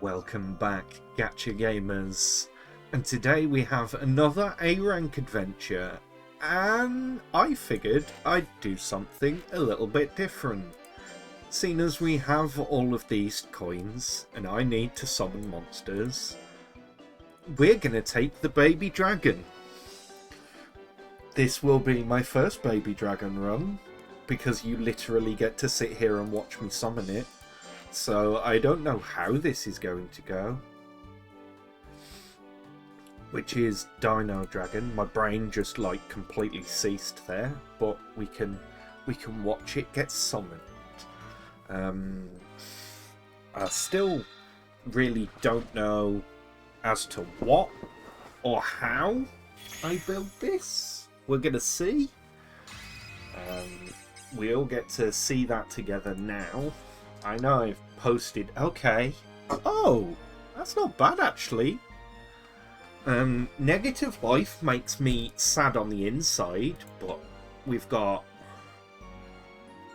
Welcome back, Gacha Gamers, and today we have another A-rank adventure, and I figured I'd do something a little bit different. Seeing as we have all of these coins, and I need to summon monsters, we're gonna take the baby dragon. This will be my first baby dragon run, because you literally get to sit here and watch me summon it. So I don't know how this is going to go. Which is Dino Dragon. My brain just like completely ceased there, but we can watch it get summoned. I still really don't know as to what or how I built this. We're gonna see. We all get to see that together now. I know I've posted... Okay. Oh! That's not bad, actually. Negative life makes me sad on the inside, but we've got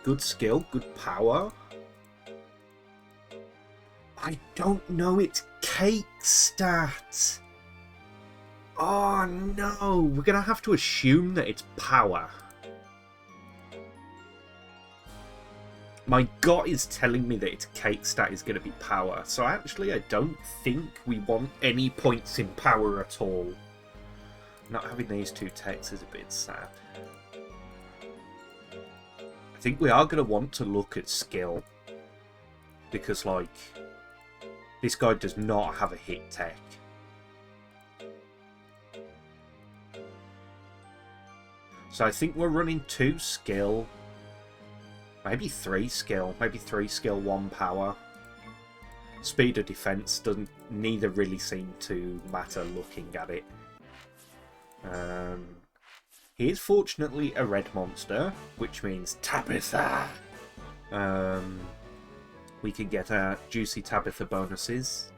good skill, good power. I don't know its cake stat. Oh, no. We're going to have to assume that it's power. My gut is telling me that its cake stat is going to be power, so actually I don't think we want any points in power at all. Not having these two techs is a bit sad. I think we are going to want to look at skill, because like, this guy does not have a hit tech. So I think we're running 2 skill. Maybe 3 skill. Maybe 3 skill, 1 power. Speed or defense doesn't neither really seem to matter looking at it. He is fortunately a red monster, which means Tabitha. We can get juicy Tabitha bonuses.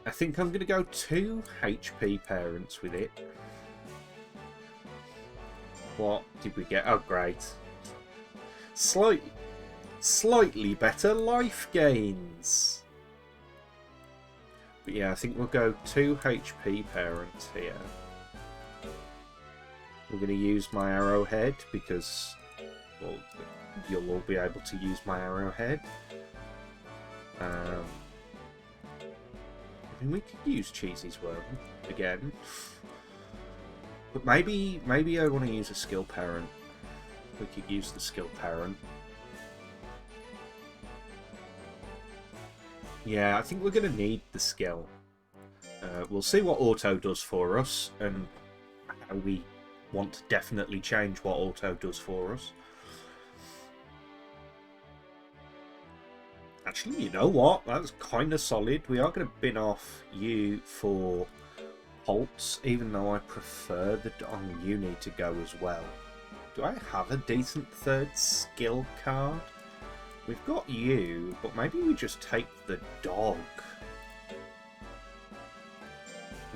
I think I'm going to go 2 HP parents with it. What did we get? Oh, great. Slightly better life gains. But yeah, I think we'll go 2 HP parents here. We're going to use my arrowhead because, well, you'll all be able to use my arrowhead. I mean, we could use Cheesy's worm again. But maybe I want to use a skill parent. We could use the skill parent. Yeah, I think we're going to need the skill. We'll see what auto does for us, and how we want to definitely change what auto does for us. Actually, you know what? That's kind of solid. We are going to bin off you for Holtz, even though I prefer that you need to go as well. Do I have a decent 3rd skill card? We've got you, but maybe we just take the dog.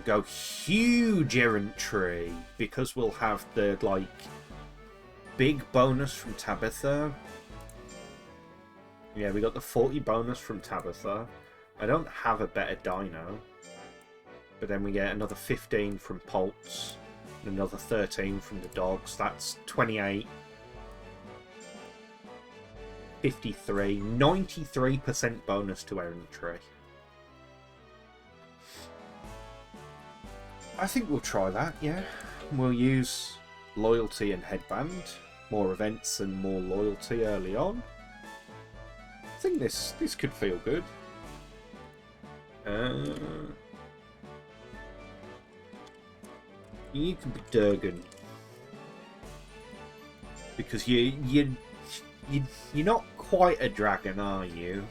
Go huge errantry, because we'll have the, like, big bonus from Tabitha. Yeah, we got the 40 bonus from Tabitha. I don't have a better dino. But then we get another 15 from Pulse. And another 13 from the dogs. That's 28. 53. 93% bonus to errantry. I think we'll try that, yeah. We'll use loyalty and headband. More events and more loyalty early on. I think this could feel good. You can be Durgan, because you're not quite a dragon, are you?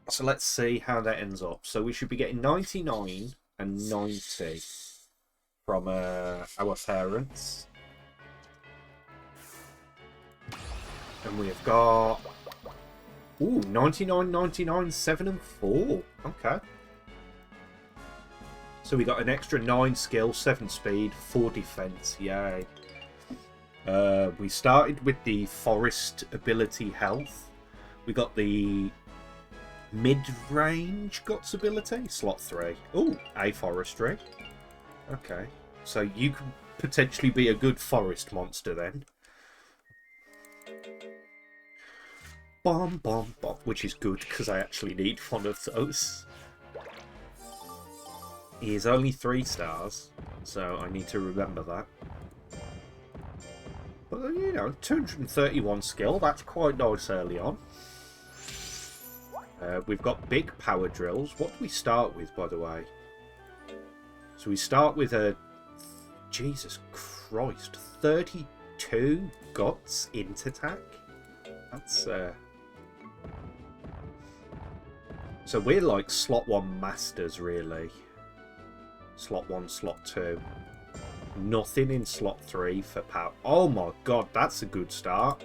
So let's see how that ends up. So we should be getting 99 and 90 from our parents, and we have got 99, 99, 7 and 4. Okay. So we got an extra 9 skill, 7 speed, 4 defense. Yay. We started with the forest ability health, We got the mid-range guts ability, slot 3. Ooh, a forestry. Okay, so you can potentially be a good forest monster then. Bomb, bomb, bomb, which is good because I actually need one of those. He is only 3 stars, so I need to remember that. But, you know, 231 skill, that's quite nice early on. We've got big power drills. What do we start with, by the way? So we start with a... Jesus Christ, 32 guts int attack? That's... So we're like slot 1 masters, really. Slot 1, slot 2. Nothing in slot 3 for power. Oh my god, that's a good start.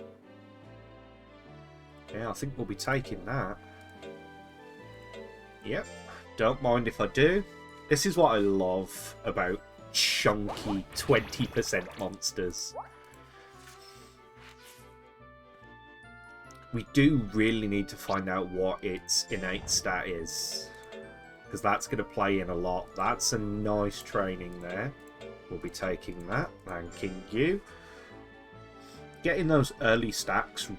Yeah, I think we'll be taking that. Yep, don't mind if I do. This is what I love about chunky 20% monsters. We do really need to find out what its innate stat is, because that's going to play in a lot. That's a nice training there. We'll be taking that. Thanking you. Getting those early stacks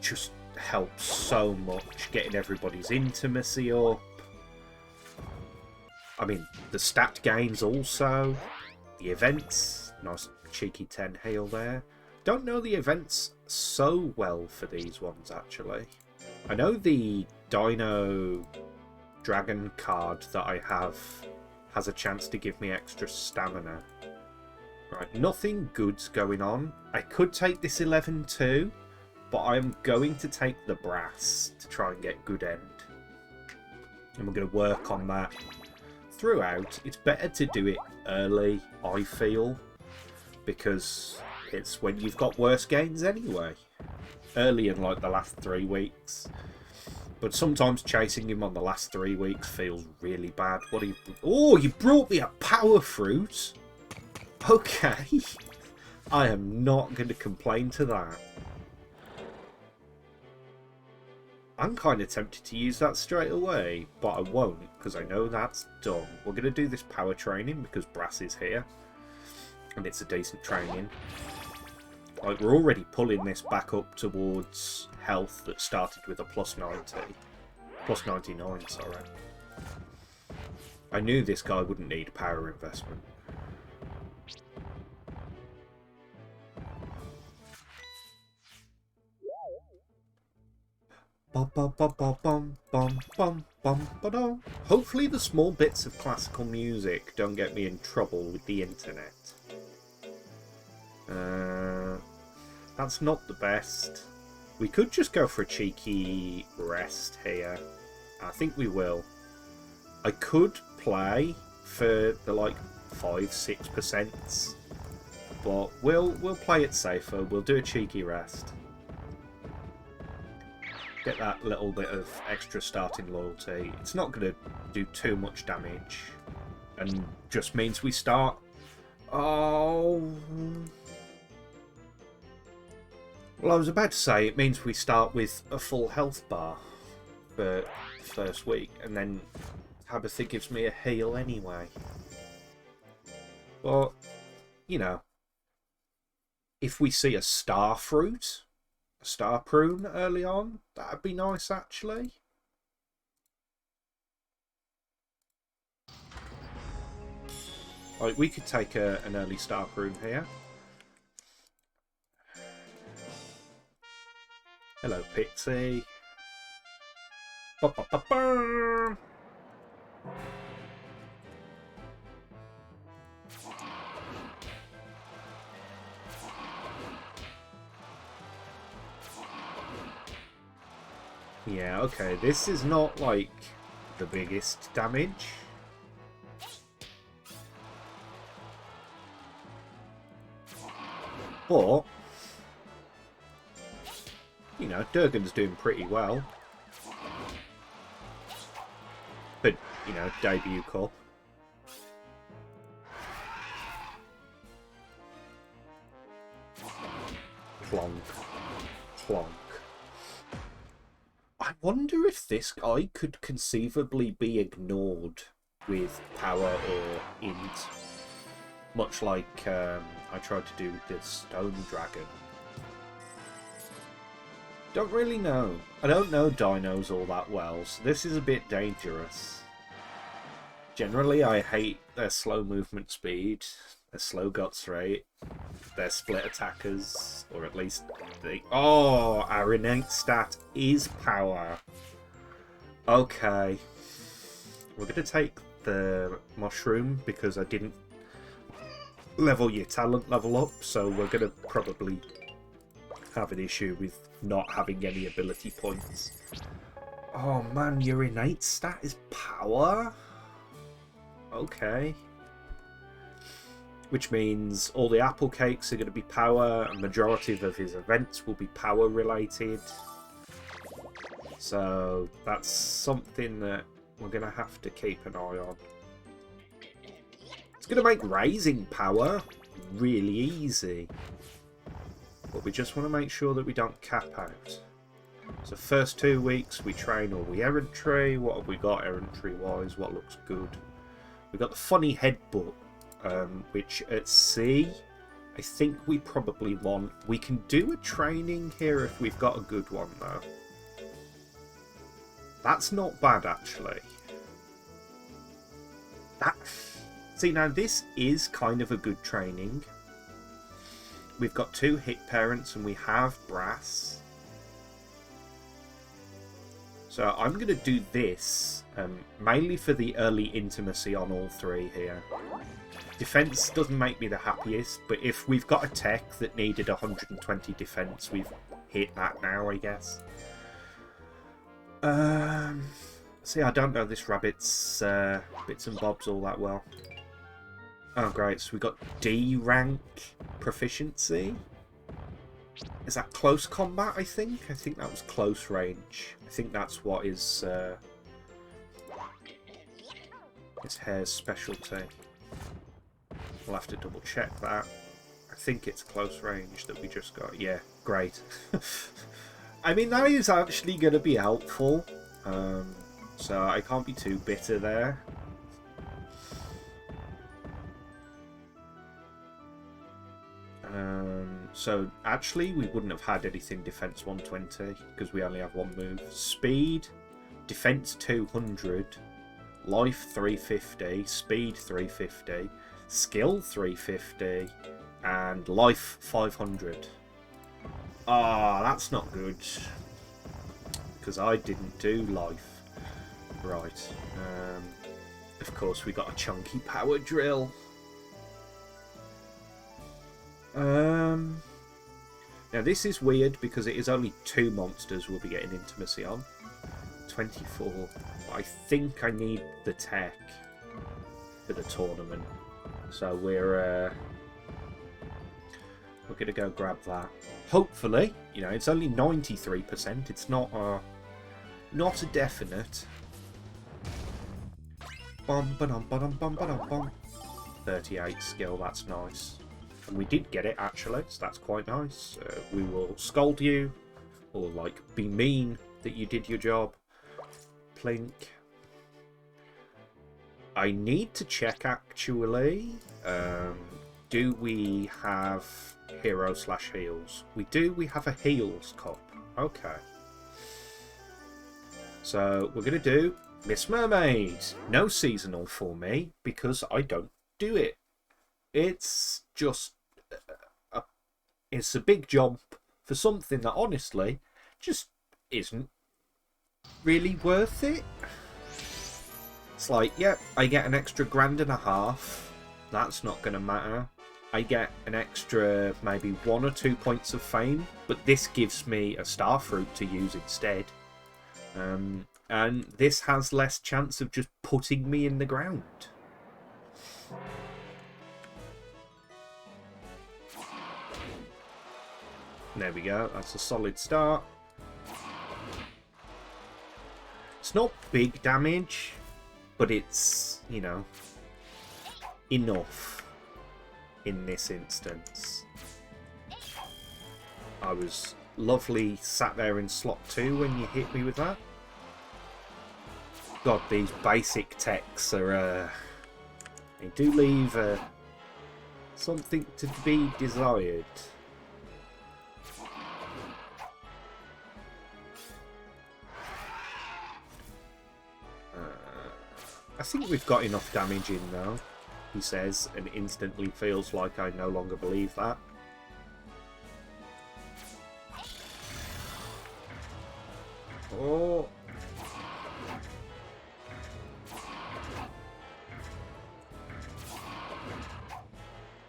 just helps so much. Getting everybody's intimacy up. I mean, the stat gains also. The events. Nice cheeky 10 heal there. Don't know the events so well for these ones, actually. I know the Dino Dragon card that I have has a chance to give me extra stamina. Right, nothing good's going on. I could take this 11 too, but I'm going to take the brass to try and get good end. And we're going to work on that throughout. It's better to do it early, I feel, because it's when you've got worse gains anyway. Early in like the last 3 weeks. But sometimes chasing him on the last 3 weeks feels really bad. What do you... Oh, you brought me a power fruit? Okay. I am not going to complain to that. I'm kind of tempted to use that straight away, but I won't, because I know that's done. We're going to do this power training because Brass is here. And it's a decent training. Like, we're already pulling this back up towards health that started with a plus 90. Plus 99, sorry. I knew this guy wouldn't need power investment. Hopefully the small bits of classical music don't get me in trouble with the internet. That's not the best. We could just go for a cheeky rest here. I think we will. I could play for the like 5-6%, but we'll play it safer. We'll do a cheeky rest. Get that little bit of extra starting loyalty. It's not going to do too much damage, and just means we start. Oh. Well, I was about to say it means we start with a full health bar for the first week, and then Tabitha gives me a heal anyway. But, you know, if we see a star fruit, a star prune early on, that'd be nice actually. Like, we could take an early star prune here. Hello, Pixie. Ba-ba-ba-ba. Yeah, okay, this is not like the biggest damage. But, you know, Durgan's doing pretty well. But, you know, debut cup. Clonk. Clonk. wonder if this guy could conceivably be ignored with power or int, much like I tried to do with the stone dragon. Don't really know. I don't know dinos all that well, so this is a bit dangerous. Generally, I hate their slow movement speed, their slow guts rate, their split attackers, or at least the... Oh, our innate stat is power. Okay. We're going to take the mushroom because I didn't level your talent level up, so we're going to probably have an issue with not having any ability points. Oh man, your innate stat is power? Okay. Which means all the apple cakes are going to be power, and majority of his events will be power related. So that's something that we're going to have to keep an eye on. It's going to make raising power really easy. But we just want to make sure that we don't cap out. So first 2 weeks we train all the errantry. What have we got errantry wise? What looks good? We've got the funny headbutt, which at sea I think we probably want. We can do a training here if we've got a good one though. That's not bad actually. See, now this is kind of a good training. We've got 2 hit parents and we have brass. So I'm going to do this mainly for the early intimacy on all 3 here. Defense doesn't make me the happiest, but if we've got a tech that needed 120 defense, we've hit that now, I guess. See, I don't know this rabbit's bits and bobs all that well. Oh, great. So we got D rank proficiency. Is that close combat, I think? I think that was close range. I think that's what is his hair's specialty. We'll have to double check that. I think it's close range that we just got. Yeah, great. I mean, that is actually going to be helpful. So I can't be too bitter there. So actually we wouldn't have had anything defense 120 because we only have 1 move. Speed, defense 200, life 350, speed 350, skill 350, and life 500. Ah, that's not good because I didn't do life. Right. Of course we got a chunky power drill. Now this is weird because it is only 2 monsters we'll be getting intimacy on. 24. I think I need the tech for the tournament, so we're gonna go grab that. Hopefully, you know, it's only 93%. It's not a definite. 38 skill. That's nice. And we did get it actually, so that's quite nice. We will scold you, or like be mean that you did your job. Plink. I need to check actually. Do we have hero/heals? We do. We have a heals cup. Okay. So we're gonna do Miss Mermaid. No seasonal for me because I don't do it. It's just it's a big jump for something that honestly just isn't really worth it. It's like, yep, I get an extra $1.50. That's not going to matter. I get an extra maybe 1 or 2 points of fame, but this gives me a star fruit to use instead. And this has less chance of just putting me in the ground. There we go, that's a solid start. It's not big damage, but it's, you know, enough in this instance. I was lovely sat there in slot 2 when you hit me with that. God, these basic techs are, they do leave something to be desired. I think we've got enough damage in now, he says, and instantly feels like I no longer believe that. Oh.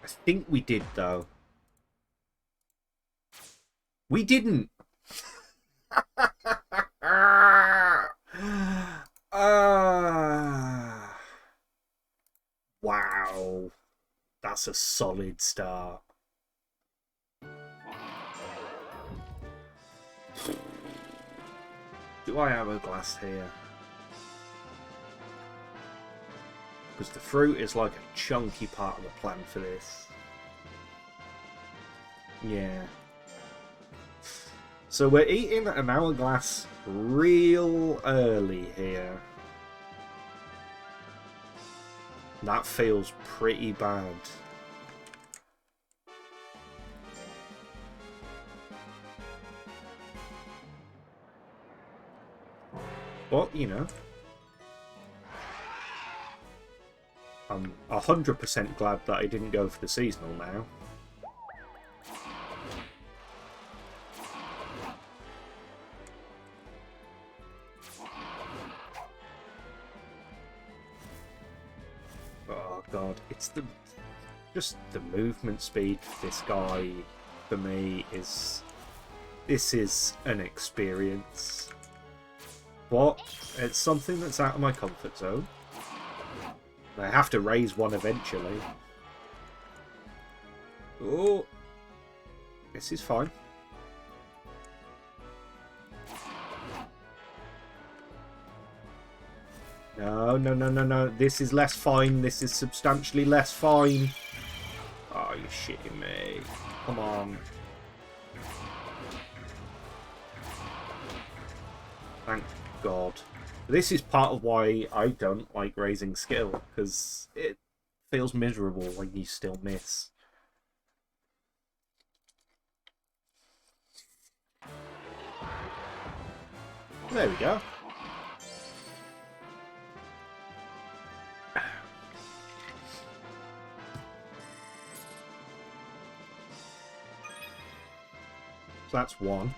I think we did, though. We didn't! Wow. That's a solid start. Do I have a glass here? Because the fruit is like a chunky part of the plan for this. Yeah. So we're eating an hourglass real early here. That feels pretty bad. But, you know, I'm 100% glad that I didn't go for the seasonal now. Oh god, it's just the movement speed for this guy for me is, this is an experience. But it's something that's out of my comfort zone. I have to raise one eventually. Oh, this is fine. No, no, no, no, no. This is less fine. This is substantially less fine. Oh, you're shitting me. Come on. Thank God. This is part of why I don't like raising skill, because it feels miserable when you still miss. There we go. So that's one.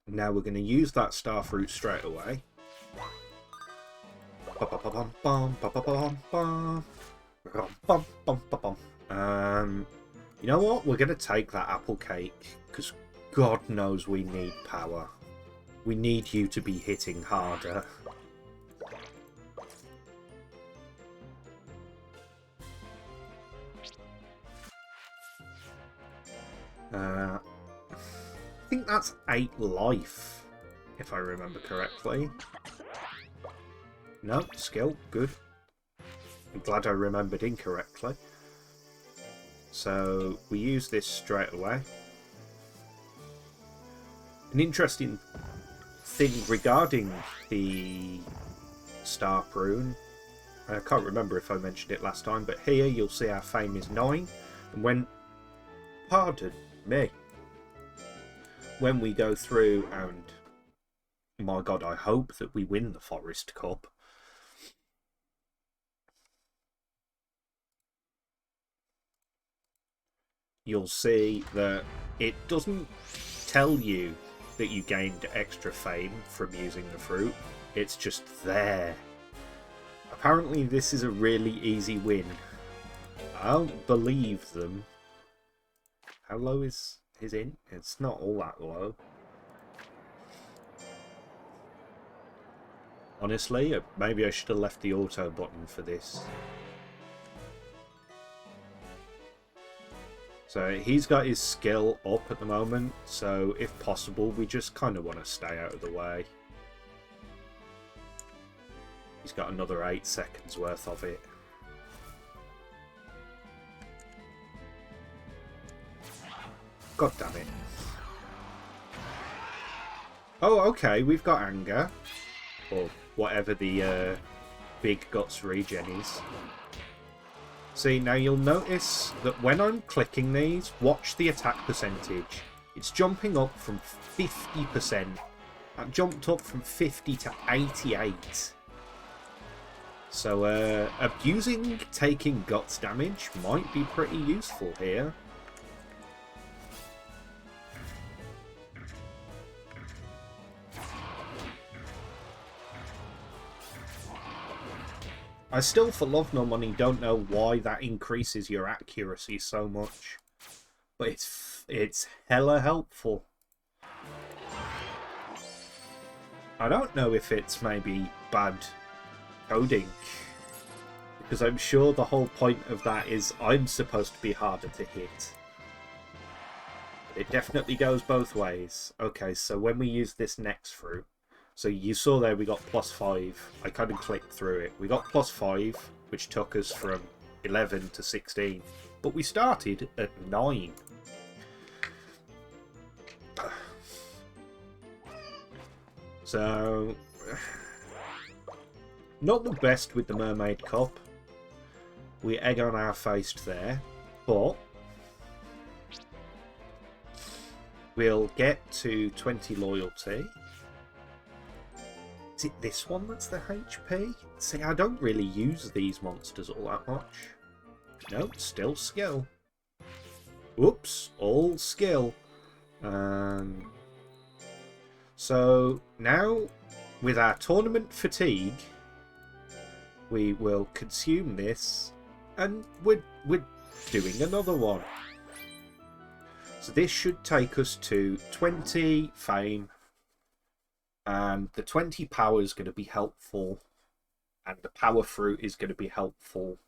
Now we're going to use that star fruit straight away. You know what? We're going to take that apple cake, because God knows we need power. We need you to be hitting harder. I think that's 8 life, if I remember correctly. No, skill, good. I'm glad I remembered incorrectly. So we use this straight away. An interesting thing regarding the star prune, I can't remember if I mentioned it last time, but here you'll see our fame is 9, and when, pardon me, when we go through and, my God, I hope that we win the Forest Cup. You'll see that it doesn't tell you that you gained extra fame from using the fruit. It's just there. Apparently this is a really easy win. I don't believe them. How low is his int? It's not all that low. Honestly, maybe I should have left the auto button for this. So he's got his skill up at the moment, so if possible we just kind of want to stay out of the way. He's got another 8 seconds worth of it. God damn it. Oh, okay, we've got anger. Or whatever the big guts regen is. See, now you'll notice that when I'm clicking these, watch the attack percentage. It's jumping up from 50%. That jumped up from 50 to 88. So, abusing taking guts damage might be pretty useful here. I still, for love nor money, don't know why that increases your accuracy so much. But it's hella helpful. I don't know if it's maybe bad coding, because I'm sure the whole point of that is I'm supposed to be harder to hit. It definitely goes both ways. Okay, so when we use this next fruit, so you saw there we got +5. I kind of clicked through it. We got +5, which took us from 11 to 16, but we started at 9. So, not the best with the Mermaid Cup. We egg on our face there, but we'll get to 20 loyalty. Is it this one that's the HP? See, I don't really use these monsters all that much. No, still skill. Whoops, all skill. So now, with our tournament fatigue, we will consume this, and we're doing another one. So this should take us to 20 fame, and the 20 power is going to be helpful, and the power fruit is going to be helpful.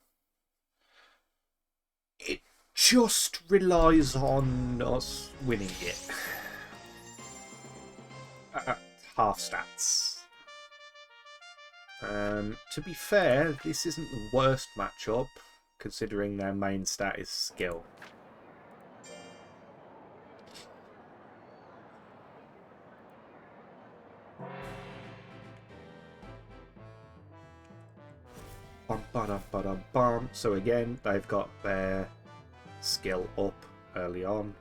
It just relies on us winning it. Half stats. To be fair, this isn't the worst matchup, considering their main stat is skill. So again, they've got their skill up early on.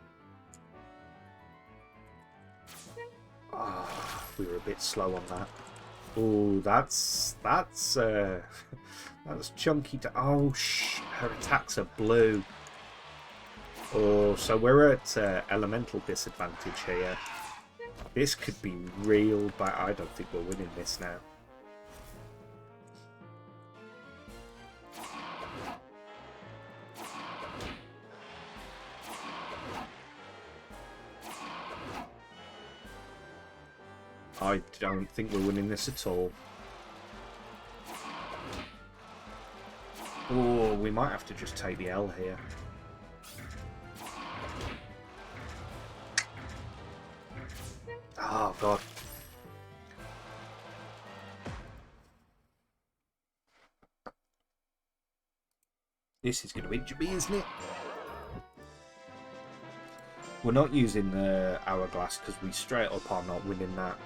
We were a bit slow on that. Oh, that's chunky. Oh, her attacks are blue. Oh, so we're at elemental disadvantage here. This could be real, but I don't think we're winning this now. I don't think we're winning this at all. Oh, we might have to just take the L here. Oh, God. This is going to injure me, isn't it? We're not using the hourglass because we straight up are not winning that.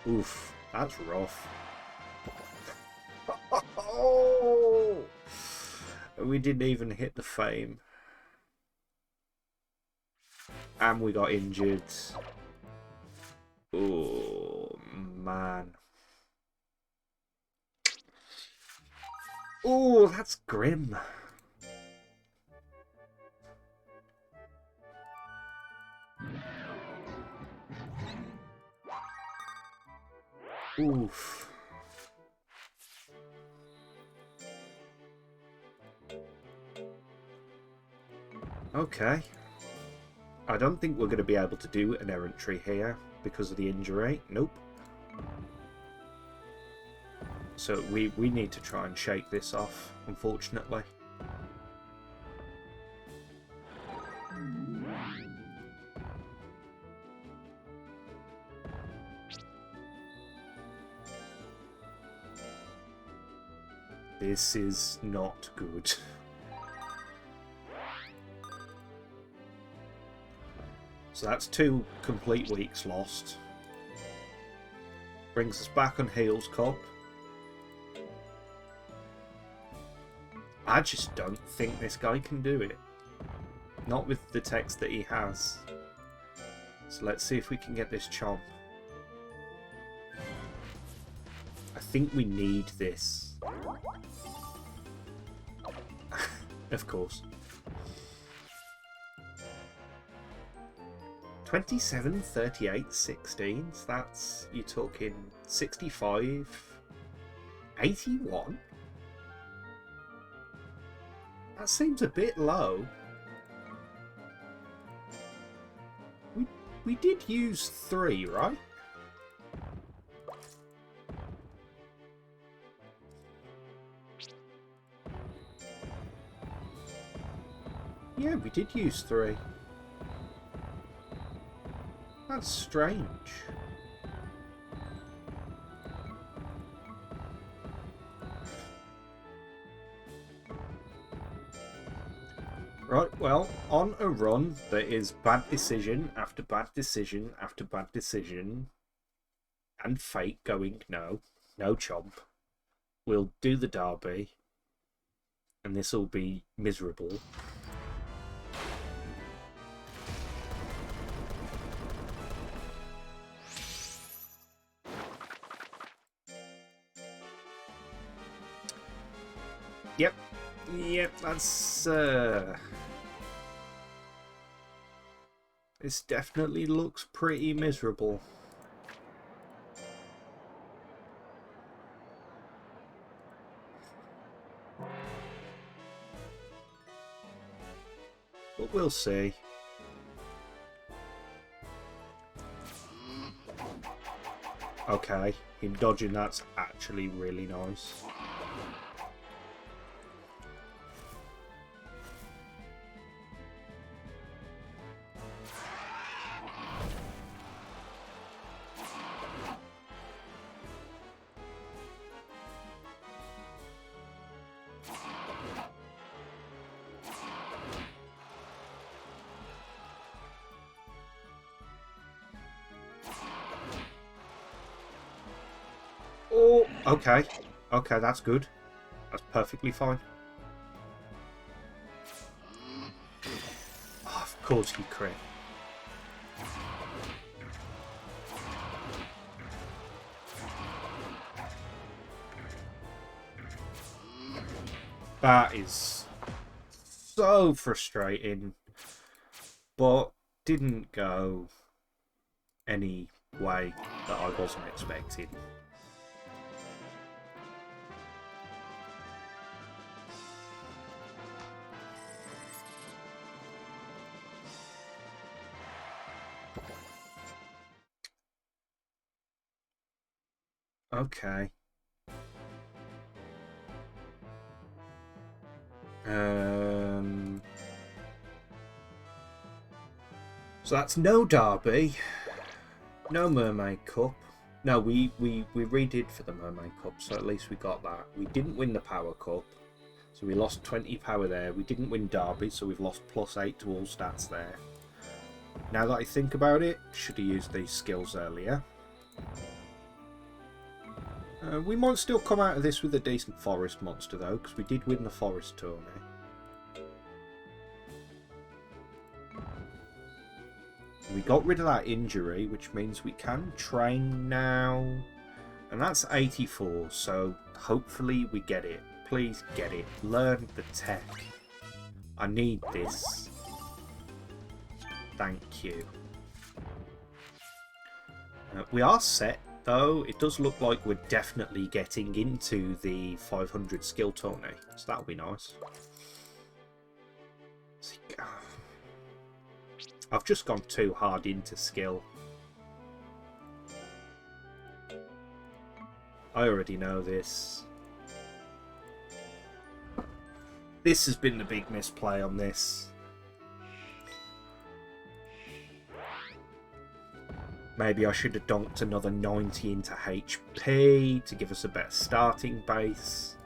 Oof, that's rough. Oh! We didn't even hit the fame. And we got injured. Oh, man. Oh, that's grim. Oof. Okay. I don't think we're going to be able to do an errant tree here because of the injury. Nope. So we need to try and shake this off, unfortunately. This is not good. So that's 2 complete weeks lost. Brings us back on Heels Cup. I just don't think this guy can do it. Not with the text that he has. So let's see if we can get this chomp. I think we need this. Of course. 27, 38, 16. So that's, you're talking 65, 81? That seems a bit low. We did use 3, right? Yeah, we did use 3. That's strange. Right, well, on a run that is bad decision after bad decision after bad decision, and fate going, no chomp. We'll do the derby, and this will be miserable. Yep, that's this definitely looks pretty miserable. But we'll see. Okay, him dodging that's actually really nice. Oh, okay. Okay, that's good. That's perfectly fine. Oh, of course he crit. That is so frustrating, but didn't go any way that I wasn't expecting. Okay. So that's no derby, no Mermaid Cup. No, we redid for the Mermaid Cup, so at least we got that. We didn't win the Power Cup, so we lost 20 power there. We didn't win derby, so we've lost +8 to all stats there. Now that I think about it, should have used these skills earlier. We might still come out of this with a decent forest monster though, because we did win the forest tourney. We got rid of that injury, which means we can train now. And that's 84, so hopefully we get it. Please get it. Learn the tech. I need this. Thank you. We are set, though. It does look like we're definitely getting into the 500 skill tourney, so that'll be nice. I've just gone too hard into skill. I already know this. This has been the big misplay on this. Maybe I should have dunked another 90 into HP to give us a better starting base.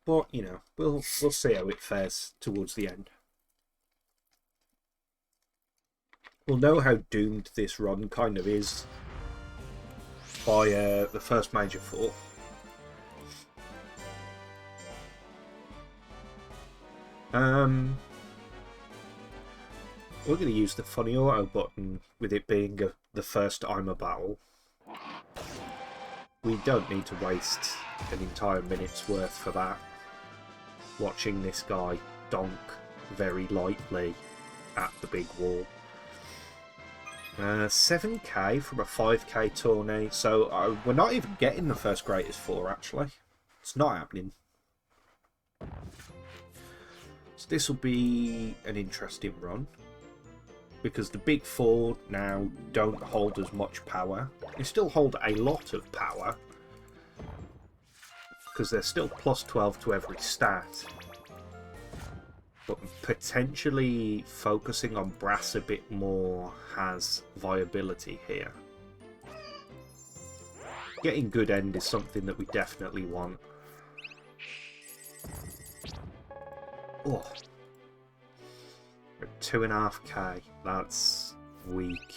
But, you know, we'll see how it fares towards the end. We'll know how doomed this run kind of is by the first Major 4. We're going to use the funny auto button with it being the first I'm a battle. We don't need to waste an entire minute's worth for that. Watching this guy donk very lightly at the big wall. 7k from a 5k tourney, so we're not even getting the first greatest 4 actually. It's not happening. So this will be an interesting run, because the big 4 now don't hold as much power. They still hold a lot of power, because they're still plus 12 to every stat. But potentially focusing on brass a bit more has viability here. Getting good end is something that we definitely want. Oh, 2.5k. That's weak.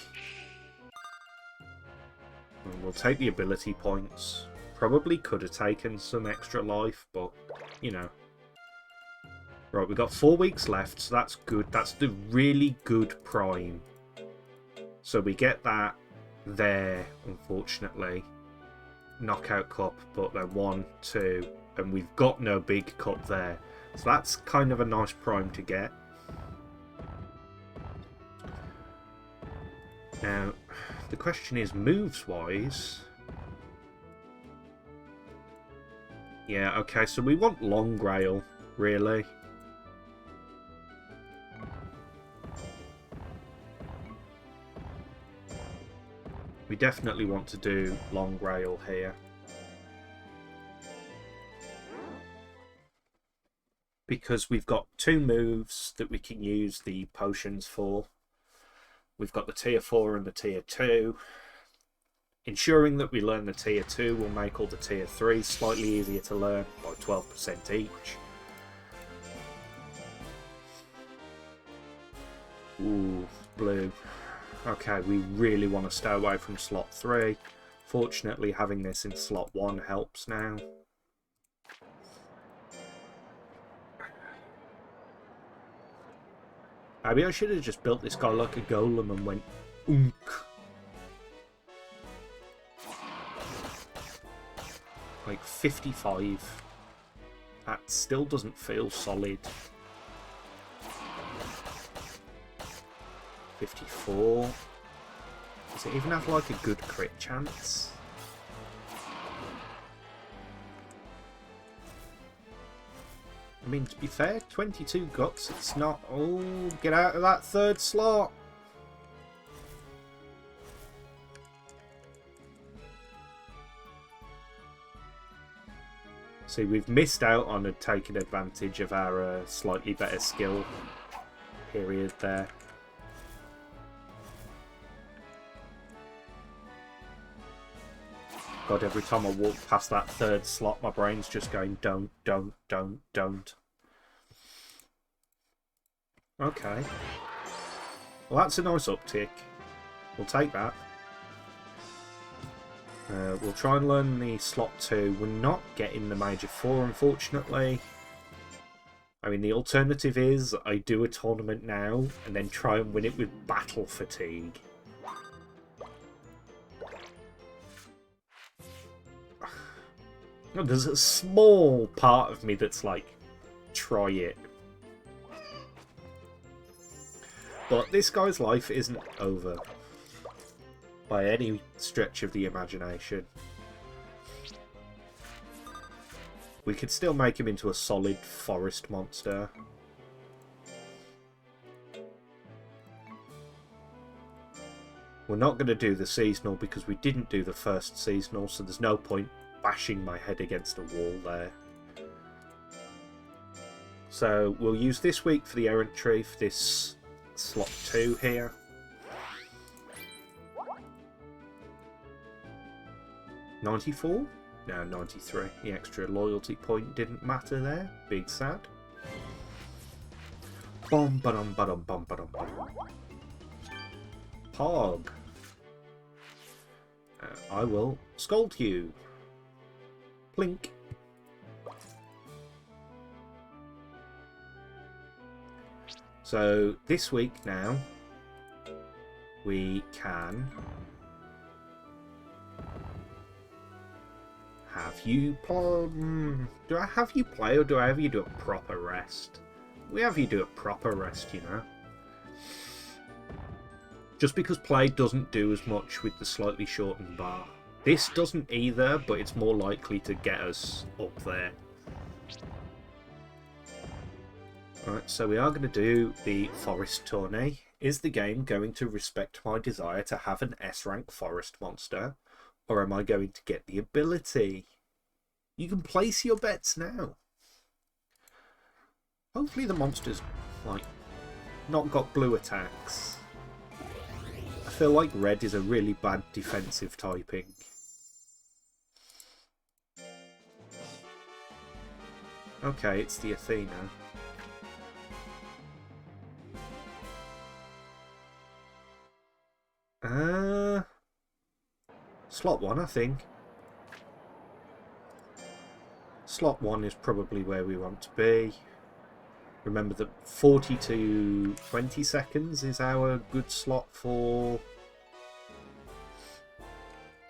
And we'll take the ability points. Probably could have taken some extra life, but you know. Right, we've got 4 weeks left, so that's good. That's the really good prime. So we get that there, unfortunately. Knockout cup, but then 1, 2, and we've got no big cup there. So that's kind of a nice prime to get. Now, the question is, moves-wise... Yeah, okay, so we want long rail, really. We definitely want to do long rail here. Because we've got 2 moves that we can use the potions for. We've got the tier 4 and the tier 2. Ensuring that we learn the tier 2 will make all the tier 3 slightly easier to learn by 12% each. Ooh, blue. Okay, we really want to stay away from slot 3. Fortunately, having this in slot 1 helps now. Maybe I should have just built this guy like a golem and went oonk. Like 55. That still doesn't feel solid. 54. Does it even have like a good crit chance? I mean, to be fair, 22 guts, it's not... Oh, get out of that 3rd slot! See, we've missed out on taking advantage of our slightly better skill period there. God, every time I walk past that 3rd slot, my brain's just going, don't. Okay. Well, that's a nice uptick. We'll take that. We'll try and learn the slot 2. We're not getting the major 4, unfortunately. I mean, the alternative is I do a tournament now and then try and win it with battle fatigue. There's a small part of me that's like, try it. But this guy's life isn't over by any stretch of the imagination. We could still make him into a solid forest monster. We're not going to do the seasonal because we didn't do the first seasonal, so there's no point bashing my head against a wall there. So we'll use this week for the errantry for this slot 2 here. $94? No, 93. The extra loyalty point didn't matter there. Big sad. Bum ba-dum ba-dum bum ba-dum bum. Pog. I will scold you. Plink. So this week now we can have you play. Do I have you play or do I have you do a proper rest? We have you do a proper rest, you know. Just because play doesn't do as much with the slightly shortened bar. This doesn't either, but it's more likely to get us up there. Right, so we are going to do the forest tourney. Is the game going to respect my desire to have an S-rank forest monster? Or am I going to get the ability? You can place your bets now. Hopefully the monster's, like, not got blue attacks. I feel like red is a really bad defensive typing. Okay, it's the Athena. Slot 1, I think. Slot 1 is probably where we want to be. Remember that 40 to 20 seconds is our good slot for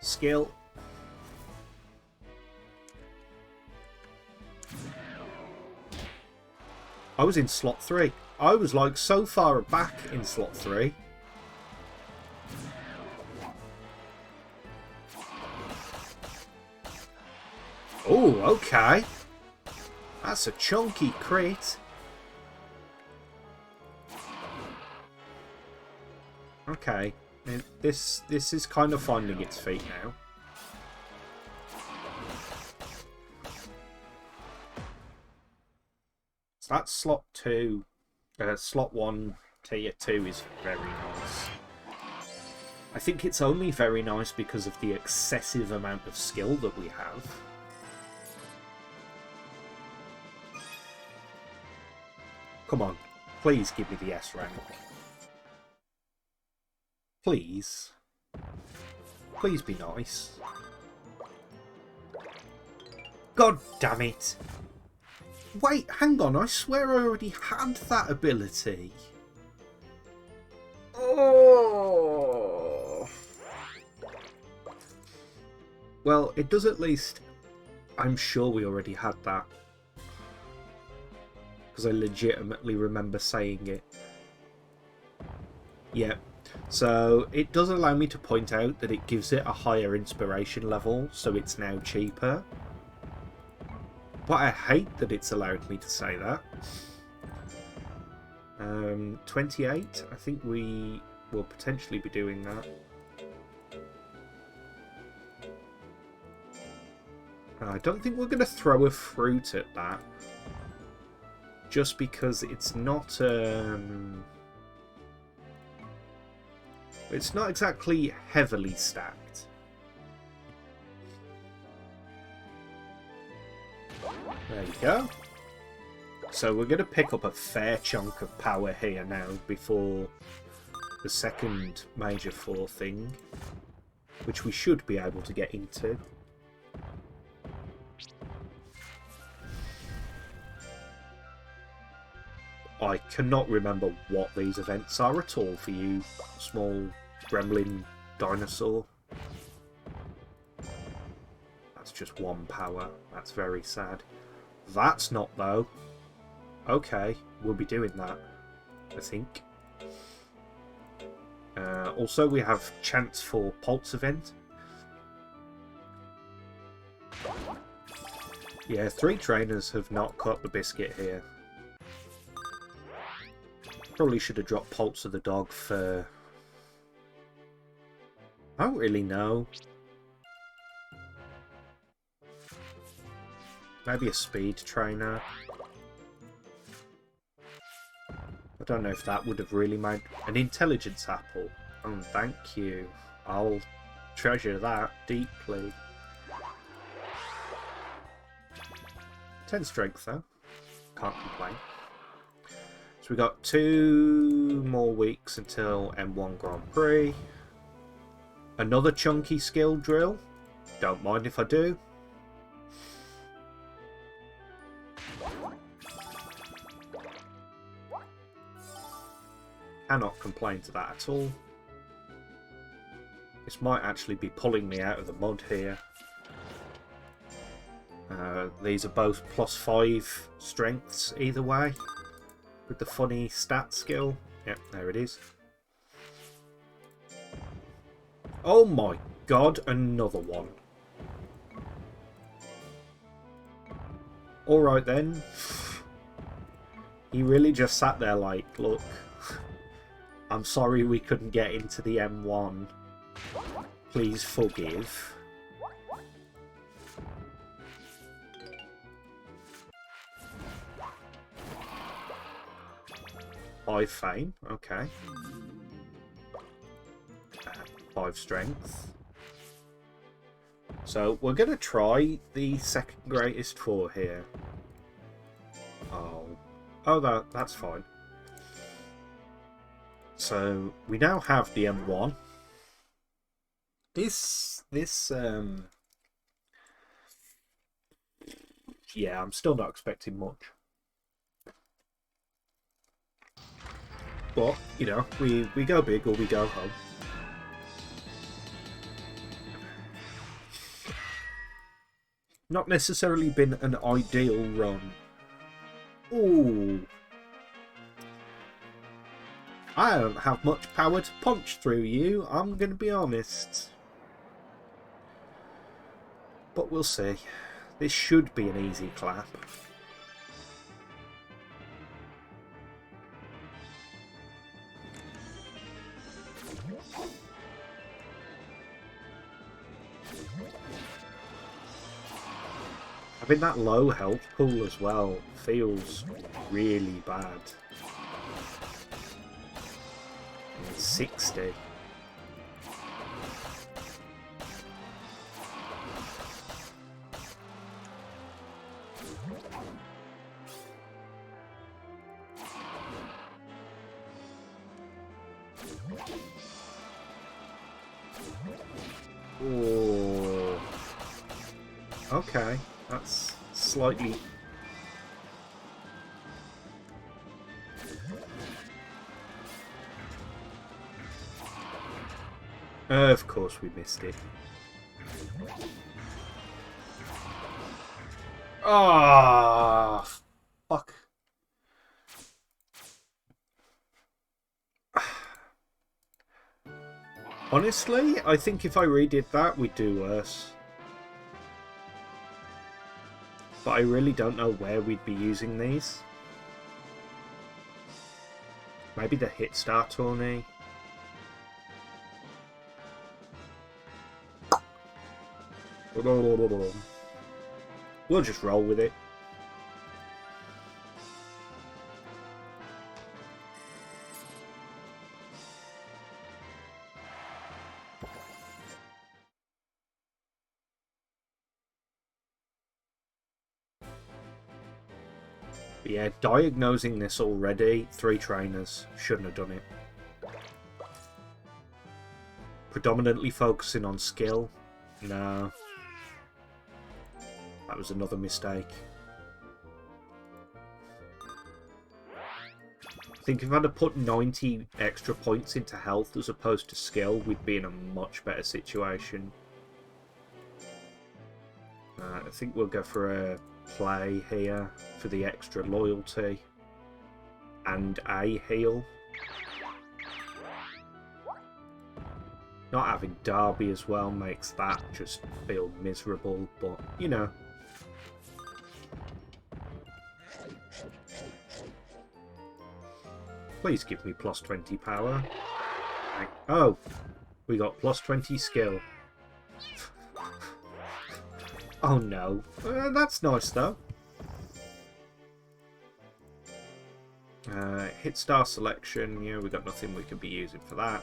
skill. I was in slot 3. I was like so far back in slot 3. Oh, okay. That's a chunky crit. Okay, this is kind of finding its feet now. So that's slot 2. Slot 1, tier 2 is very nice. I think it's only very nice because of the excessive amount of skill that we have. Come on, please give me the S rank. Please. Please be nice. God damn it. Wait, hang on, I swear I already had that ability. Oh. Well, it does at least... I'm sure we already had that. Because I legitimately remember saying it. Yeah. So it does allow me to point out that it gives it a higher inspiration level, so it's now cheaper. But I hate that it's allowed me to say that. 28, I think we will potentially be doing that. I don't think we're going to throw a fruit at that. Just because it's not... it's not exactly heavily stacked. There you go. So we're going to pick up a fair chunk of power here now before the second major 4 thing, which we should be able to get into. I cannot remember what these events are at all for you, small gremlin dinosaur. That's just 1 power. That's very sad. That's not, though. Okay, we'll be doing that, I think. Also, we have chance for Pulse event. Yeah, 3 trainers have not cut the biscuit here. Probably should have dropped Pulse of the dog for... I don't really know. Maybe a speed trainer. I don't know if that would have really made... An intelligence apple. Oh, thank you. I'll treasure that deeply. 10 strength though. Can't complain. So we got 2 more weeks until M1 Grand Prix. Another chunky skill drill. Don't mind if I do. Cannot complain to that at all. This might actually be pulling me out of the mud here. These are both +5 strengths either way. With the funny stat skill. Yep, there it is. Oh my god, another one. Alright then. He really just sat there like, look, I'm sorry we couldn't get into the M1. Please forgive. Five fame, okay. 5 strength. So we're going to try the second greatest 4 here. Oh, that's fine. So we now have the M1. Yeah, I'm still not expecting much. But, you know, we go big or we go home. Not necessarily been an ideal run. Ooh. I don't have much power to punch through you, I'm going to be honest. But we'll see. This should be an easy clap. Having that low health pool as well feels really bad. 60. Oh. Okay, that's slightly... Of course we missed it. Ah, fuck. Honestly, I think if I redid that, we'd do worse. But I really don't know where we'd be using these. Maybe the Hit Star tourney. We'll just roll with it. But yeah, diagnosing this already, 3 trainers. Shouldn't have done it. Predominantly focusing on skill. No. That was another mistake. I think if I'd have put 90 extra points into health as opposed to skill, we'd be in a much better situation. I think we'll go for a play here for the extra loyalty. And a heal. Not having Derby as well makes that just feel miserable, but, you know. Please give me plus 20 power. Oh, we got plus 20 skill. Oh no. That's nice though. Hit star selection. Yeah, we got nothing we can be using for that.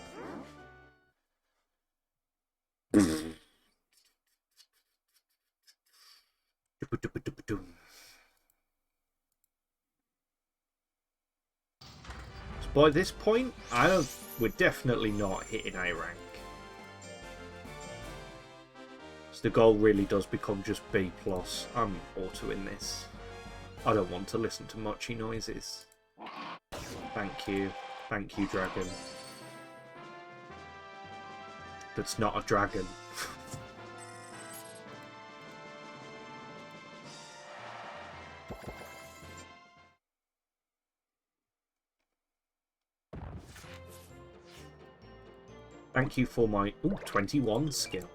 by this point, we're definitely not hitting A rank. So the goal really does become just B+. I'm autoing this. I don't want to listen to mochi noises. Thank you. Thank you, dragon. That's not a dragon. Thank you for my 21 skill.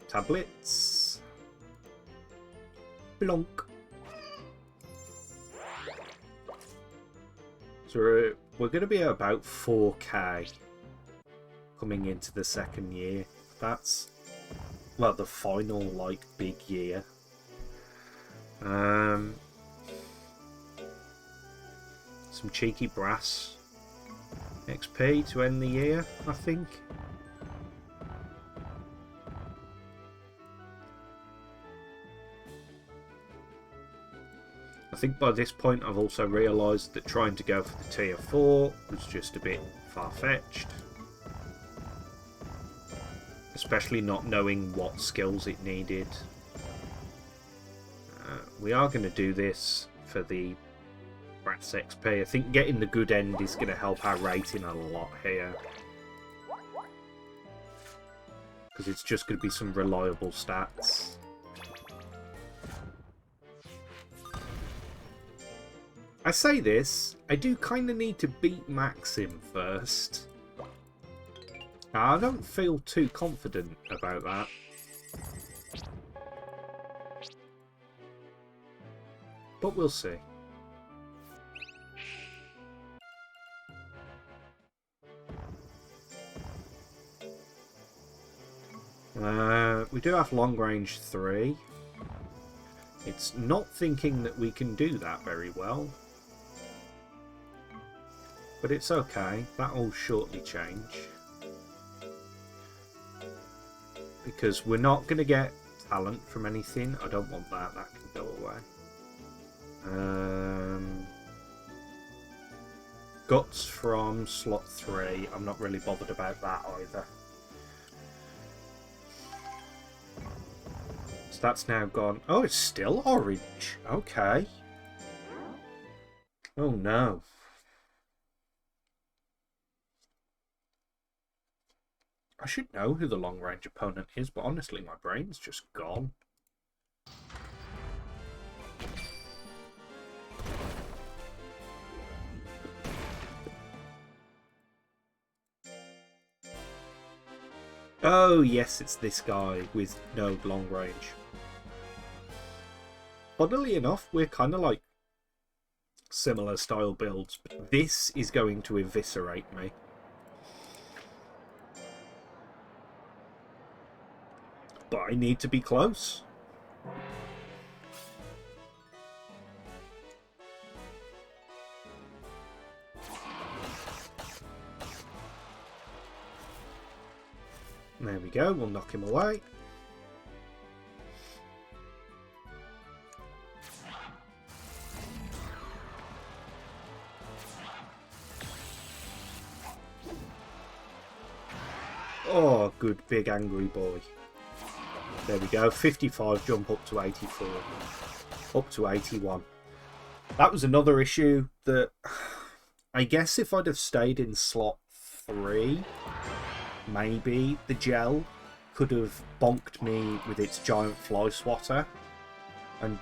Tablets. Blonk. So we're going to be at about 4k coming into the second year. That's, well, the final, like, big year. Some cheeky brass XP to end the year, I think. I think by this point I've also realised that trying to go for the tier 4 was just a bit far-fetched. Especially not knowing what skills it needed. We are going to do this for the brass XP. I think getting the good end is going to help our rating a lot here. Because it's just going to be some reliable stats. I say this, I do kind of need to beat Maxim first. I don't feel too confident about that. But we'll see. We do have long range 3. It's not thinking that we can do that very well. But it's okay, that'll shortly change. Because we're not going to get talent from anything. I don't want that, that can go away. Guts from slot 3, I'm not really bothered about that either. So that's now gone. Oh, it's still orange. Okay. Oh no. I should know who the long-range opponent is, but honestly, my brain's just gone. Oh, yes, it's this guy with no long range. Funnily enough, we're kind of like similar style builds, but this is going to eviscerate me. But I need to be close. There we go, we'll knock him away. Oh, good big angry boy. There we go, 55 jump up to 84. Up to 81. That was another issue that I guess if I'd have stayed in slot 3, maybe the gel could have bonked me with its giant fly swatter. And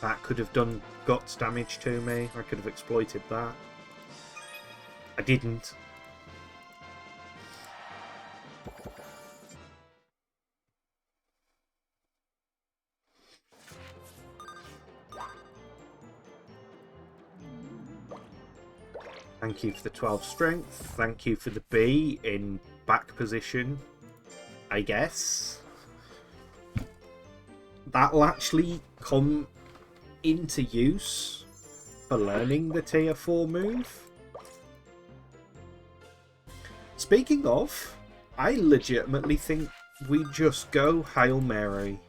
that could have done guts damage to me. I could have exploited that. I didn't. Thank you for the 12 strength. Thank you for the B in back position, I guess. That'll actually come into use for learning the tier 4 move. Speaking of, I legitimately think we just go Hail Mary.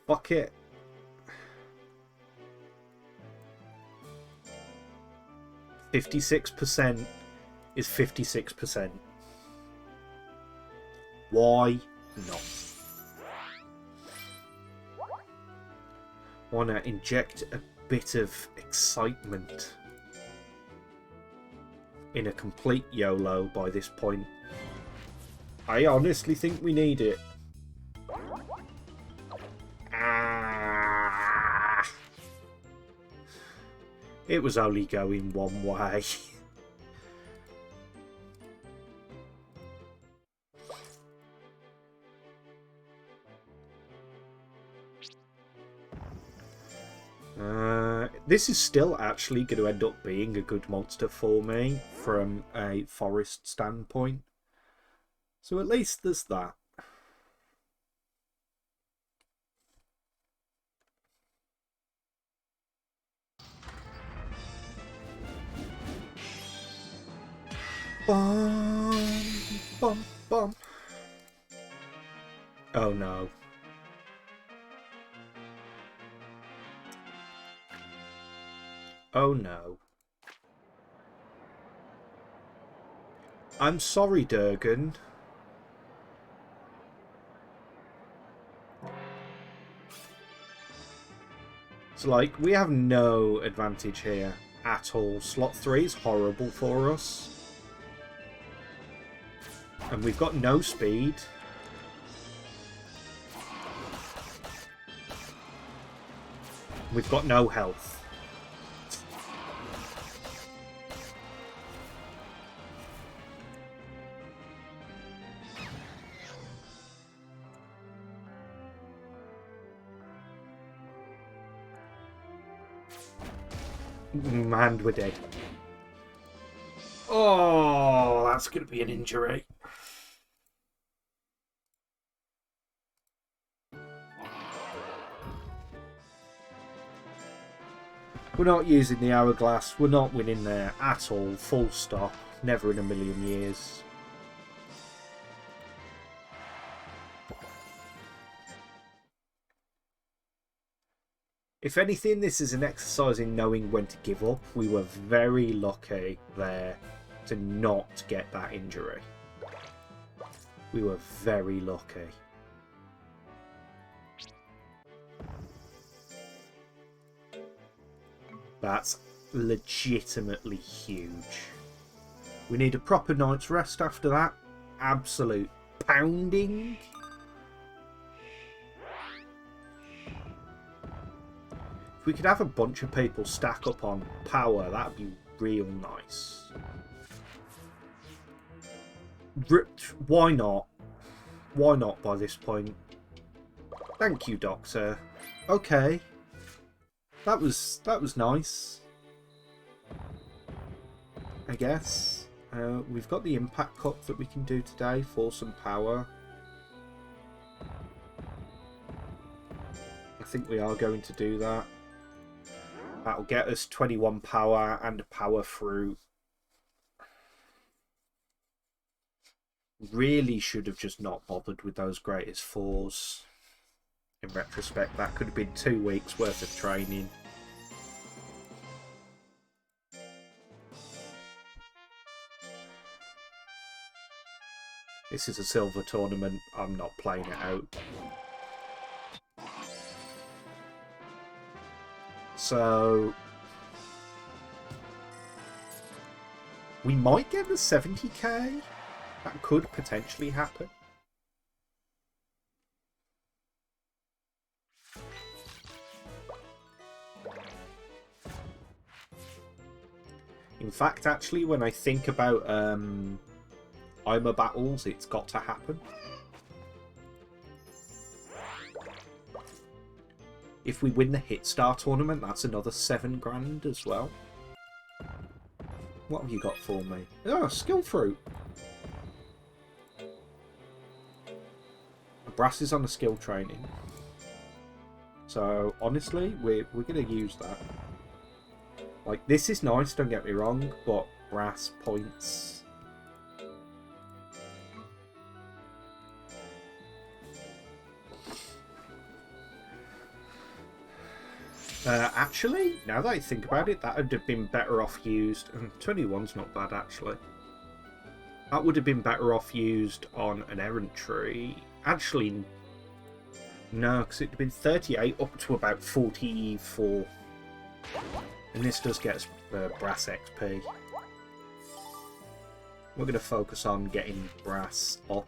Fuck it. 56% is 56%. Why not? Want to inject a bit of excitement in a complete YOLO by this point. I honestly think we need it. It was only going one way. This is still actually going to end up being a good monster for me from a forest standpoint. So at least there's that. Bum, bum, bum. Oh no. Oh no. I'm sorry, Durgan. It's like, we have no advantage here at all. Slot 3 is horrible for us. And we've got no speed. We've got no health. And we're dead. Oh, that's going to be an injury. We're not using the hourglass. We're not winning there at all. Full stop. Never in a million years. If anything, this is an exercise in knowing when to give up. We were very lucky there to not get that injury. We were very lucky. That's legitimately huge. We need a proper night's rest after that. Absolute pounding. If we could have a bunch of people stack up on power, that'd be real nice. Why not? Why not by this point? Thank you, Doctor. Okay. That was nice. I guess. We've got the impact cup that we can do today for some power. I think we are going to do that. That'll get us 21 power and a power fruit. Really should have just not bothered with those greatest fours. In retrospect, that could have been 2 weeks worth of training. This is a silver tournament. I'm not playing it out. So we might get the 70k. That could potentially happen. In fact, actually, when I think about IMA battles, it's got to happen. If we win the Hit Star tournament, that's another 7 grand as well. What have you got for me? Oh, skill fruit. Brass is on the skill training. So, honestly, we're going to use that. Like, this is nice, don't get me wrong, but brass points. Actually, now that I think about it, that would have been better off used. 21's not bad, actually. That would have been better off used on an errant tree. Actually, no, because it would have been 38 up to about 44. And this does get us brass XP. We're going to focus on getting brass up.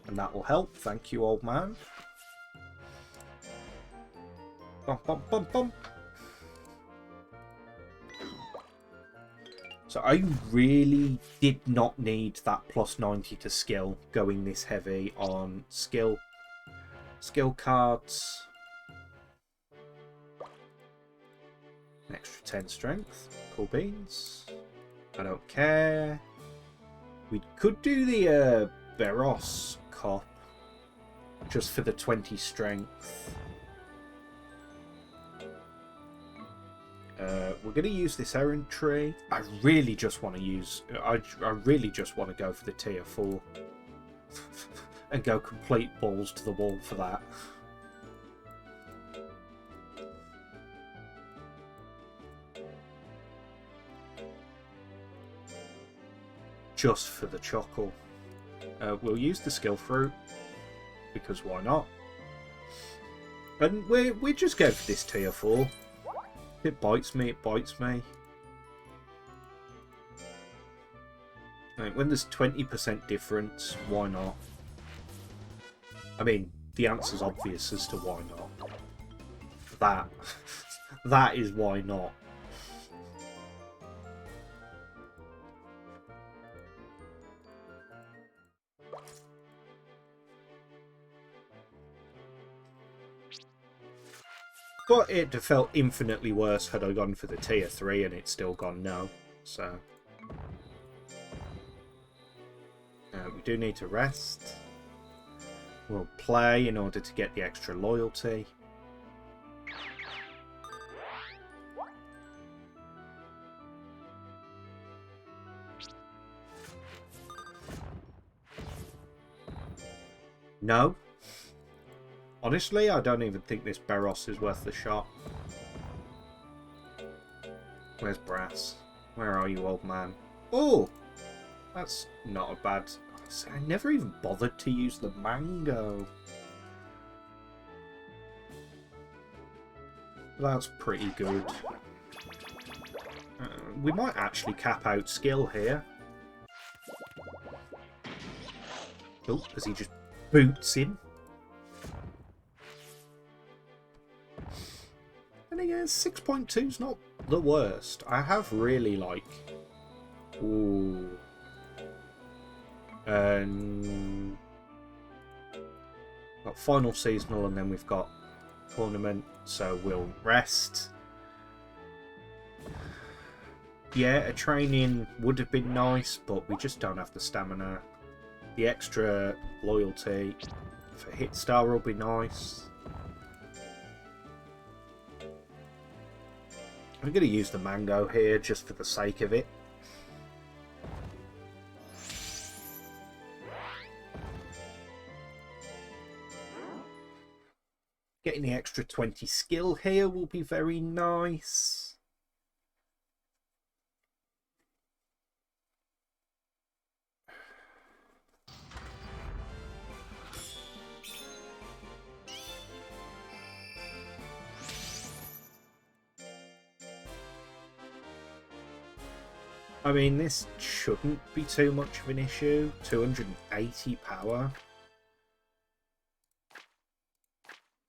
And that will help. Thank you, old man. Bum, bum, bum, bum. So I really did not need that plus 90 to skill going this heavy on skill cards. An extra 10 strength. Cool beans. I don't care. We could do the Beros cop just for the 20 strength. We're going to use this errant tree. I really just want to use... I really just want to go for the tier 4. And go complete balls to the wall for that. Just for the chuckle. We'll use the skill fruit. Because why not? And we just go for this tier 4. It bites me, it bites me. Like, when there's 20% difference, why not? I mean, the answer's obvious as to why not. That is why not. But it'd have felt infinitely worse had I gone for the tier 3 and it's still gone no. So we do need to rest. We'll play in order to get the extra loyalty. No. Honestly, I don't even think this Beros is worth the shot. Where's Brass? Where are you, old man? Oh! That's not a bad... I never even bothered to use the mango. That's pretty good. We might actually cap out skill here. Oh, as he just boots him. And again, 6.2's not the worst. I have really like... Ooh. Got final seasonal and then we've got tournament, so we'll rest. Yeah, a training would have been nice, but we just don't have the stamina. The extra loyalty for Hit Star will be nice. I'm going to use the mango here just for the sake of it. Getting the extra 20 skill here will be very nice. I mean, this shouldn't be too much of an issue. 280 power.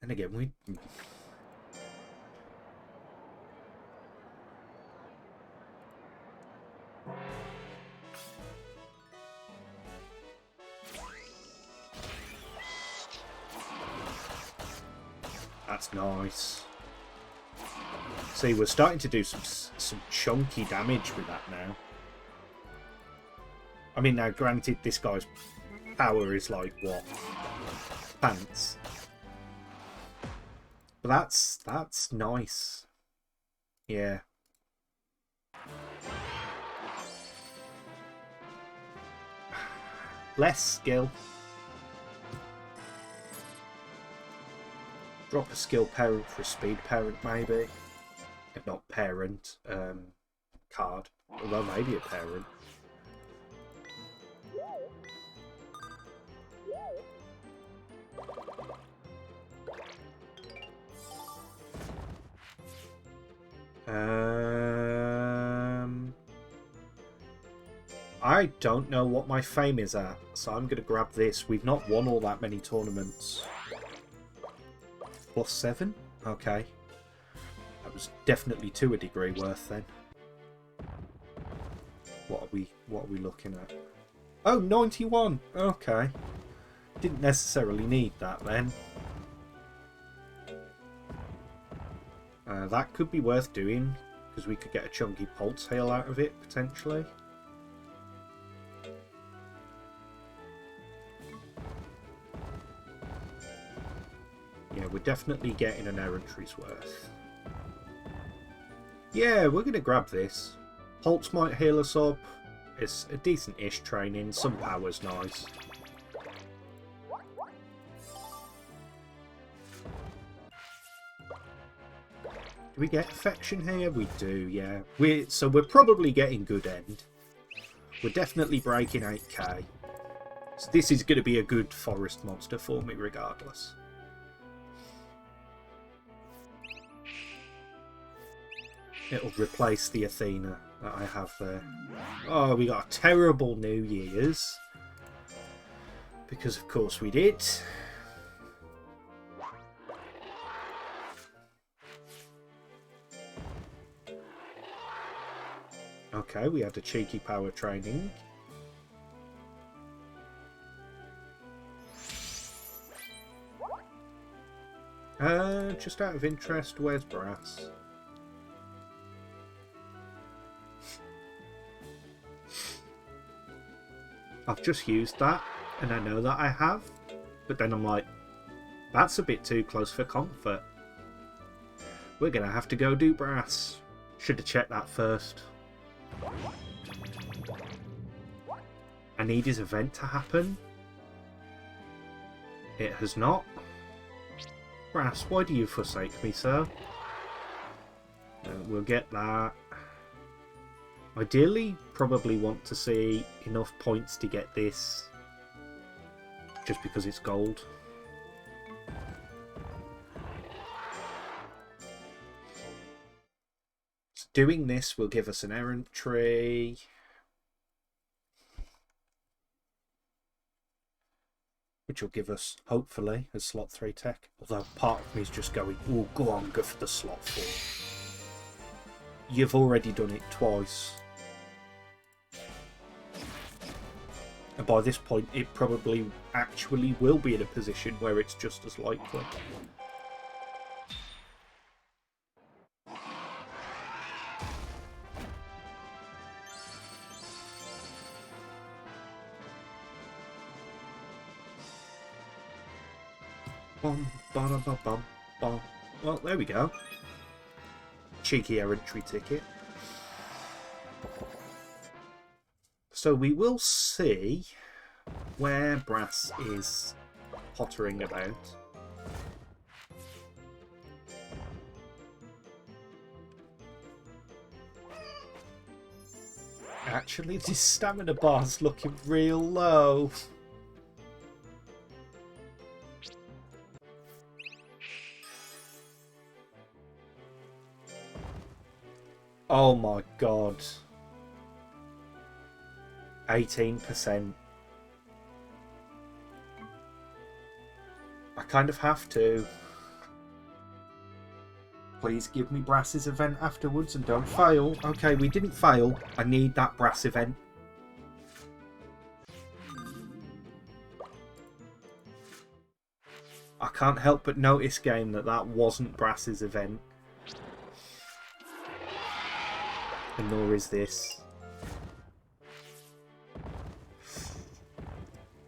And again, we... That's nice. See, we're starting to do some chunky damage with that now. I mean, now granted, this guy's power is like, what? Pants. But that's nice. Yeah. Less skill. Drop a skill parent for a speed parent, maybe. Not parent, card. Although maybe a parent. I don't know what my fame is at, so I'm going to grab this. We've not won all that many tournaments. +7? Okay. That was definitely to a degree worth then. What are we looking at? Oh, 91! Okay. Didn't necessarily need that then. That could be worth doing, because we could get a chunky pulse hail out of it, potentially. Yeah, we're definitely getting an errantry's worth. Yeah, we're going to grab this. Pulse might heal us up. It's a decent-ish training. Some power's nice. Do we get affection here? We do, yeah. So we're probably getting good end. We're definitely breaking 8k. So this is going to be a good forest monster for me regardless. It'll replace the Athena that I have there. Oh, we got a terrible New Year's. Because of course we did. Okay, we had a cheeky power training. Just out of interest, where's Brass? I've just used that, and I know that I have, but then I'm like, that's a bit too close for comfort. We're going to have to go do Brass. Should have checked that first. I need his event to happen. It has not. Brass, why do you forsake me, sir? We'll get that. Ideally, probably want to see enough points to get this. Just because it's gold. So doing this will give us an errantry. Which will give us, hopefully, a slot 3 tech. Although part of me is just going, oh, go on, go for the slot 4. You've already done it twice. And by this point, it probably actually will be in a position where it's just as likely. Bum, ba bum, bum, bum. Well, there we go. Cheeky errantry ticket. So we will see where Brass is pottering about. Actually, this stamina bar's looking real low. Oh my god. 18%. I kind of have to. Please give me Brass's event afterwards and don't fail. Okay, we didn't fail. I need that Brass event. I can't help but notice, game, that wasn't Brass's event. And nor is this.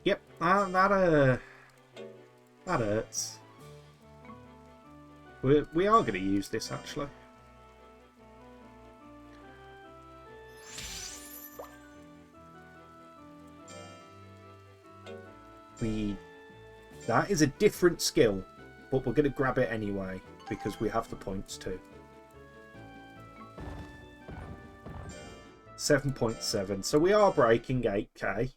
Yep, that hurts. We are going to use this, actually. That is a different skill. but we're going to grab it anyway because we have the points too. 7.7, so we are breaking 8k.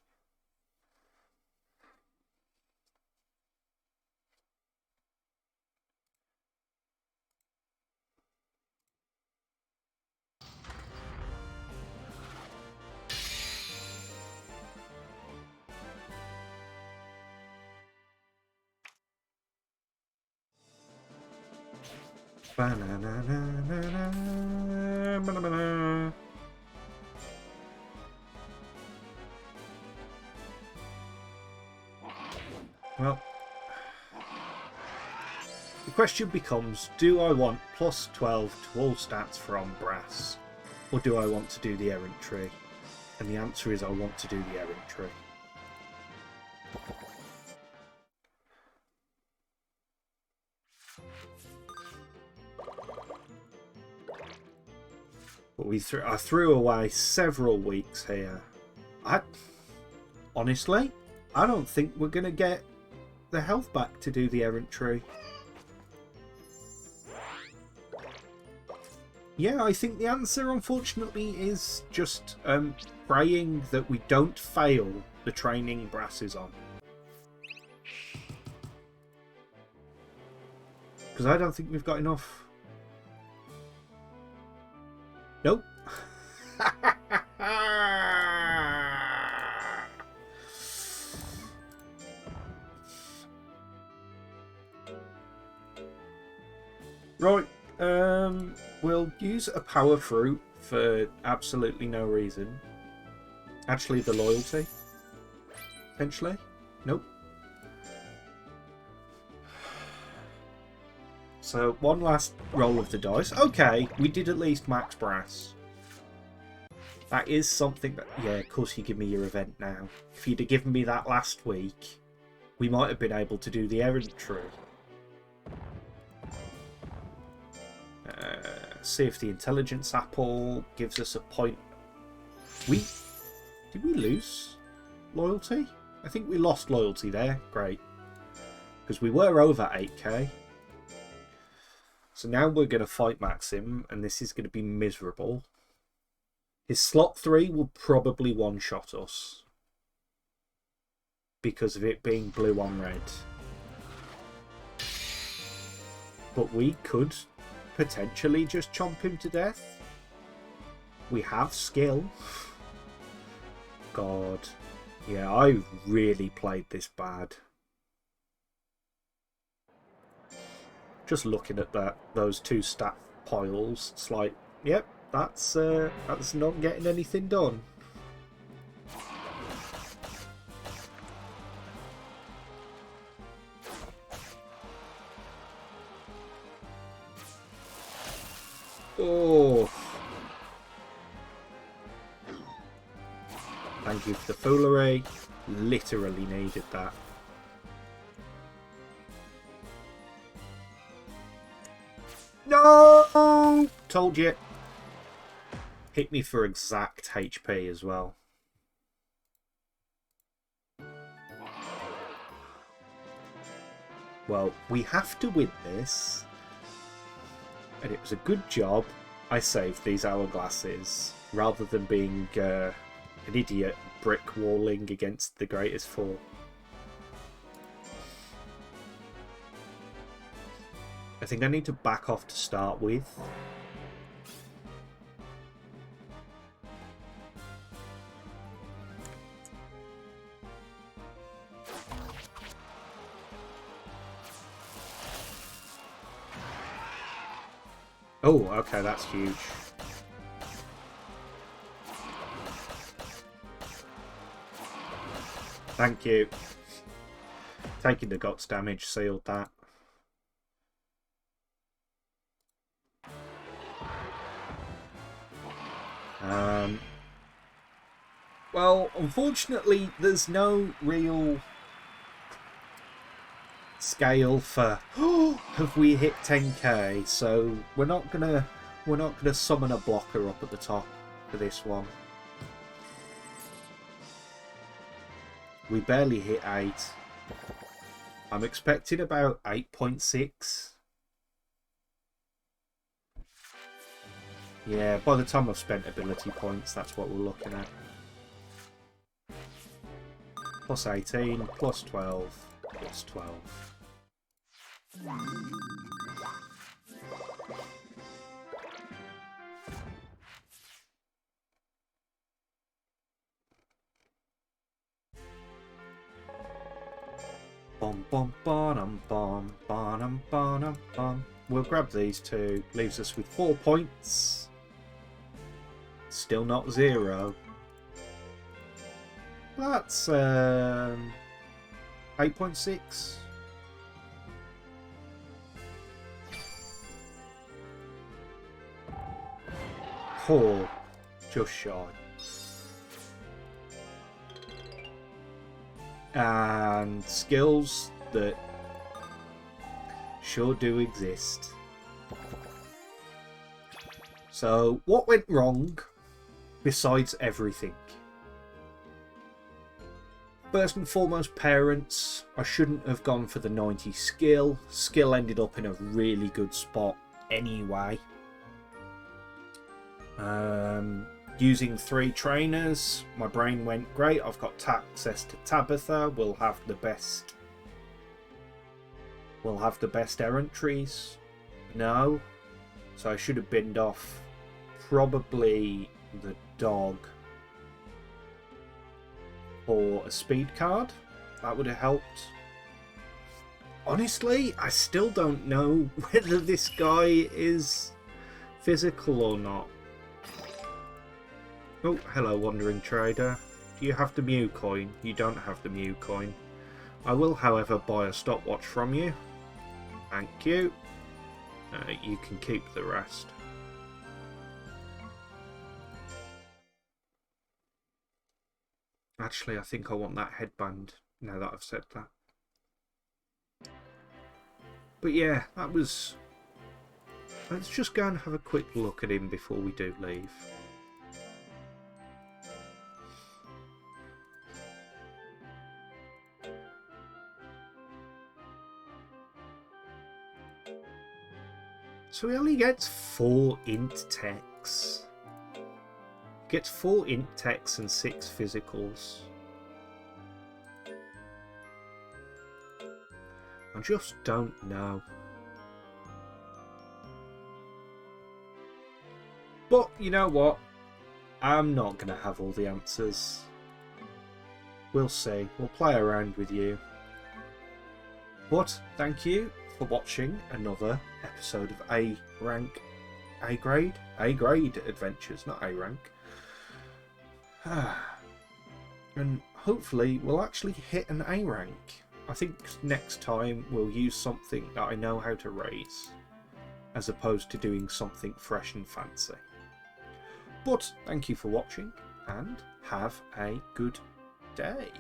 Well, the question becomes, do I want plus 12 to all stats from brass, or do I want to do the errant tree? And the answer is I want to do the errant tree. But I threw away several weeks here. Honestly, I don't think we're going to get the health back to do the errant tree. Yeah, I think the answer, unfortunately, is just praying that we don't fail the training brasses on. Because I don't think we've got enough. Nope. Right, we'll use a power fruit for absolutely no reason. Actually, the loyalty. Potentially. Nope. So, one last roll of the dice. Okay, we did at least max brass. That is something that... Yeah, of course you give me your event now. If you'd have given me that last week, we might have been able to do the errant tree. See if the intelligence apple gives us a point. Did we lose loyalty? I think we lost loyalty there. Great. Because we were over 8k. So now we're going to fight Maxim, and this is going to be miserable. His slot 3 will probably one-shot us. Because of it being blue on red. But we could potentially just chomp him to death. We have skill. God. Yeah, I really played this bad. Just looking at those two stat piles, it's like, yep, that's not getting anything done. Oh. Thank you for the foolery. Literally needed that. No! Told you. Hit me for exact HP as well. Well, we have to win this. And it was a good job I saved these hourglasses, rather than being an idiot brick walling against the greatest four. I think I need to back off to start with. Oh, okay, that's huge. Thank you. Taking the guts damage sealed that. Well, unfortunately, there's no real scale for have we hit 10k, so we're not gonna summon a blocker up at the top for this one. We barely hit 8. I'm expecting about 8.6. Yeah, by the time I've spent ability points, that's what we're looking at. Plus 18, plus 12, plus 12. Bom bom bom bom bom bom bom. We'll grab these two. Leaves us with 4 points. Still not 0. That's 8.6. Oh, just shy. And skills that sure do exist. So, what went wrong besides everything? First and foremost, parents. I shouldn't have gone for the 90 skill. Skill ended up in a really good spot anyway. Using 3 trainers, my brain went great. I've got access to Tabitha. We'll have the best errant trees. No. So I should have binned off probably the dog or a speed card. That would have helped. Honestly, I still don't know whether this guy is physical or not. Oh, hello, Wandering Trader. Do you have the Mew coin? You don't have the Mew coin. I will, however, buy a stopwatch from you. Thank you. You can keep the rest. Actually, I think I want that headband, now that I've said that. But yeah, that was... Let's just go and have a quick look at him before we do leave. So he only gets 4 int techs. Gets 4 int techs and 6 physicals. I just don't know. But you know what? I'm not going to have all the answers. We'll see. We'll play around with you. But thank you for watching another episode of A grade adventures, not A rank. And hopefully we'll actually hit an A rank. I think next time we'll use something that I know how to raise, as opposed to doing something fresh and fancy. But thank you for watching and have a good day.